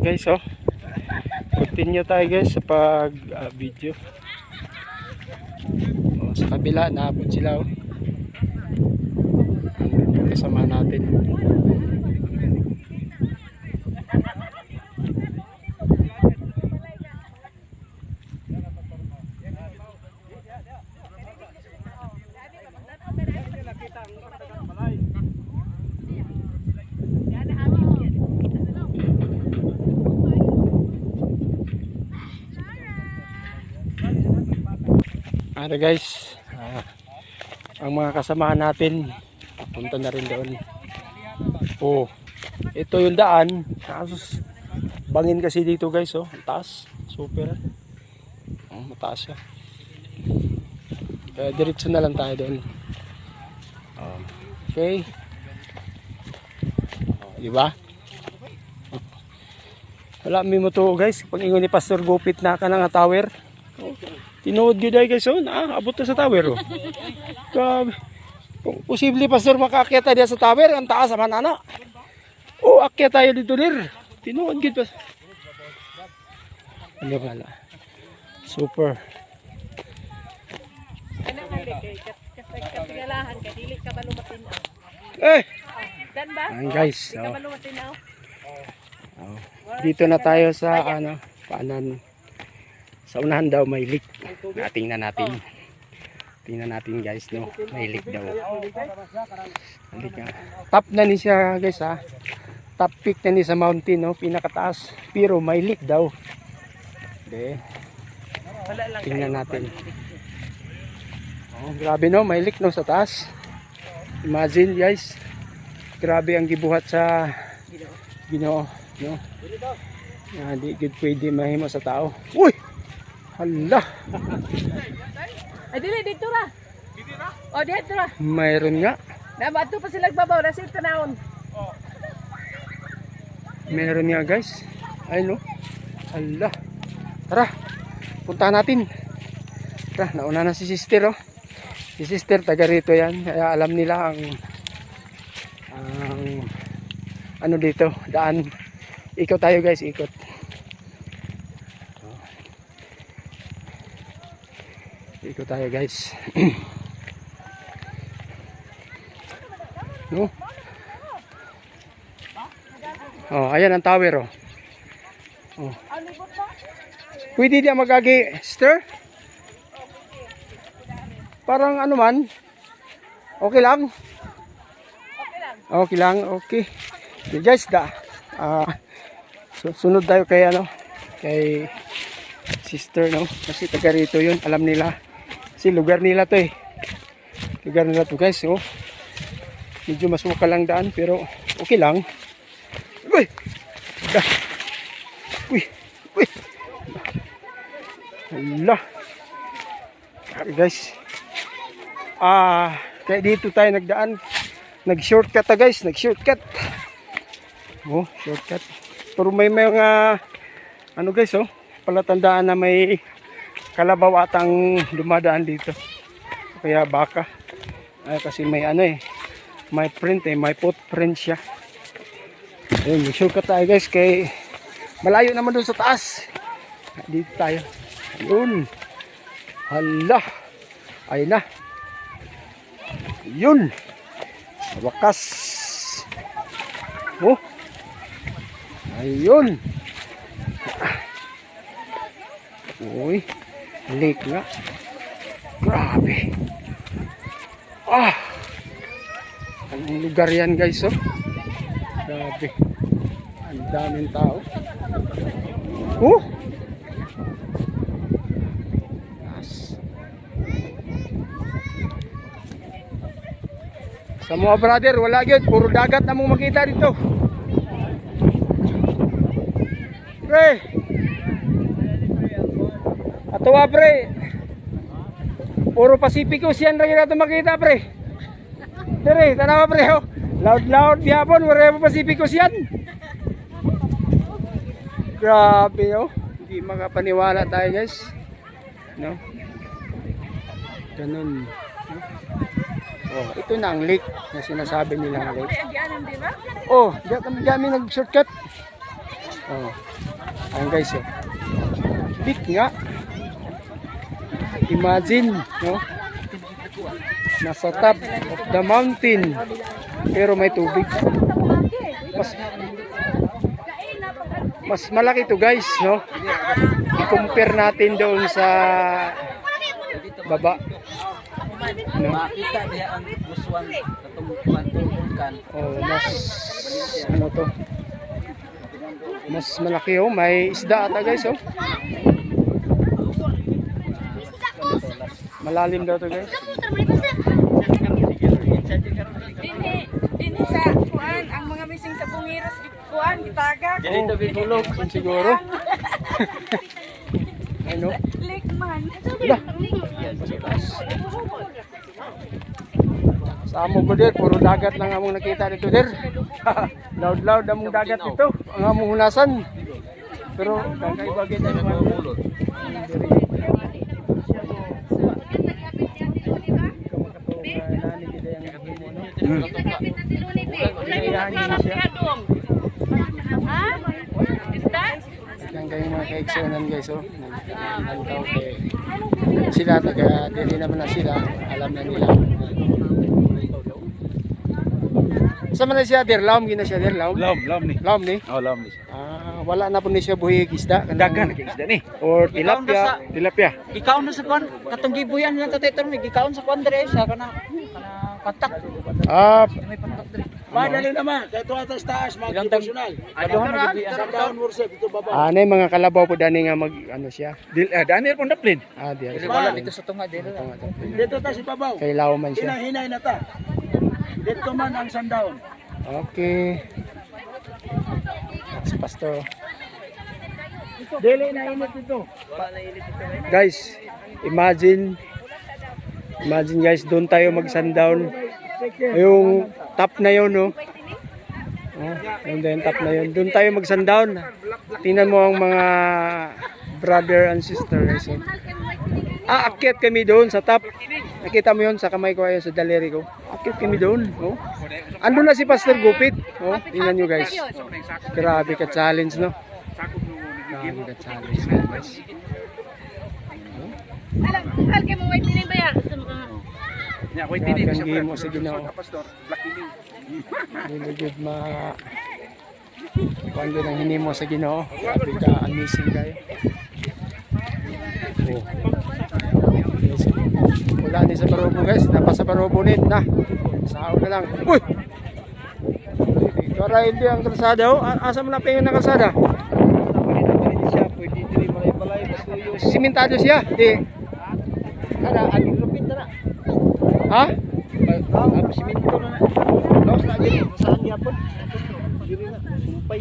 guys, oh. Continue tayo guys sa pag video. Oh, sa kabila naabot sila, oh. Kasama natin. Ano guys, ang mga kasamahan natin punta na rin doon. Oh, ito yung daan. Kasos bangin kasi dito guys, oh, ang taas, super. Oh, mataas siya. Kaya diretso na lang tayo doon. Okay. Di ba? Wala mi mo to guys, pag ingon ni Pastor Gupit na ka nga tower. Tinuod gyud ay guys, oh, abot na sa tower, oh. Grabe. Posible Pastor makaakyat tayo sa tower, ang taas man ana. Oh, akyat tayo dito dir. Tinuod gyud pas. Ano pala? Super. Ano halik kay kasingalahan kay dili ka ba lumatin aw. Eh. Dan ba? Ayan guys, Dili ka ba lumatin aw? Oh. Dito na tayo sa ano, paanan. Sa unahan daw may leak. Tingnan natin. Tingnan natin guys, no. May leak daw. Top na ni siya guys, ha. Top peak na ni sa mountain, no. Pinakataas. Pero may leak daw. Okay. Tingnan natin. Oh, grabe no, may leak no sa taas. Imagine guys. Grabe ang gibuhat sa Ginoo, no. Di gud pwede mahimo sa tao. Uy! Hala. Ay dili dito ra. Dito ra? Oh, dito ra. Mayroon nga. Nabato pa sila babaw na sito naon. Oh. Meron nga guys. Ay no. Hala. Tara. Puntahan natin. Tara, nauna na si sister, oh. Si sister taga rito yan. Kaya alam nila ang ano dito, daan. Ikot tayo guys, ikot. Ikot tayo guys. No? Oh, ayan ang tower, oh. Oh. Pwede dia magagi, sister? Parang ano man? Okay lang? Okay lang, okay. Okay guys, sunod tayo kay ano, kay sister, no? Kasi taga rito yun, alam nila. Kasi lugar nila to, eh. Lugar nila to guys, oh. Medyo masuka lang daan, pero okay lang. Uy! Uy! Uy! Hala! Okay guys. Kaya dito tayo nagdaan. Nag-shortcut ta guys, nag-shortcut. Oh, shortcut. Pero may mga ano guys, oh, palatandaan na may kalabaw atang dumadaan dito. Kaya baka. Kasi may ano eh, may print eh, may footprint siya. Ayun, nag-shortcut tayo guys kay malayo naman doon sa taas. Dito tayo. Ayun. Hala. Ayun na. Yun. Wakas. Oh. Ayun. Uy. Lake nga. Grabe. Anong lugar yan guys, oh. Grabe. Ang daming tao. Oh. Sa mga brother, wala yun. Puro dagat na mong makita dito. Pre! Atuwa pre! Puro Pacificos yan rin natin makita pre. Pre, tanawa pre, oh. Loud yapon, wala pa Pacificos yan. Grabe, oh. Hindi makapaniwala tayo guys. No? Ganun. Oh, ito na ang lake na sinasabi nila ng lake. Oh, diyan kami nag-shortcut. Oh. Ayan guys, oh. Big nga. Imagine, no? Nasa top of the mountain. Pero may tubig. Mas malaki to guys, no? I-compare natin doon sa baba. No? Makita niya ang muswan katong vulkan. Oh, mas ano to? Mas malaki oh, may isda ata guys oh. Malalim daw to guys. Dini sa kuan ang mga missing sa bungiros kuan gitagak. Oh, bitulog siguro. Ano? Likman. Lah. Sa amo mo der, puro dagat lang among nakita dito der. Loud among dagat dito, ang among hunasan. Pero kakaiba gid ang mga mulot. Yan kayo mga kaigsunan guys oh. Nagtaw kay sila taga dili naman na sila, alam na nila. Sa man siya der, laom gina siya der, laom. Lam ni. Laom ni. Oh, lam ni. Ah, wala na po ni siya buhig isda. Dagan kay isda ni. Or tilapia, tilapia. Gikaon na sa kwan, katong gibuyan na tatay termi gikaon sa kwan dire sa kana kontak. Ah, May kontak dire. Madali naman, kahit atas taas, mga professional. Aduhan na gibuyan. Sa down worship, ito baba. anay mga kalabaw po dani nga mag ano siya. Daniel pon daplin. Ah, di. Dili wala dito sa tunga dire. Dito ta si Babaw. Kay lao man siya. Hinahinay na ta. Dito man ang sundown. Okay. Si pastor. Dili na init dito. Guys, imagine guys, doon tayo mag-sundown. Yung top na yun, no? Oh, yung top na yun. Doon tayo mag-sundown. Tingnan mo ang mga brother and sister. So, aakyat kami doon sa top. Nakita mo yun sa kamay ko ayun sa daliri ko. Aakyat kami doon. Oh. Andun na si Pastor Gupit. Oh, tingnan nyo guys. Grabe ka challenge, no? Grabe ka challenge, guys. Alam, hal kay mo white din ba ya? Nya ko Grabe ang gimo sa Ginoo. pastor. Lucky ni. Really good kuan din ang hinimo sa Ginoo. Grabe ka amazing kayo. Oh. Wala ni sa Barobo guys, napasa Barobo din na. Sao na lang. Uy. Ito ra hindi ang kalsada oh. Asa mo na pa yung kalsada? Siya pwede dili balay basta yung Simentado siya. Di. kana aging lupit na. Ha? Ang siminto na. Laos lagi saan gyapon? Dili na sumpay.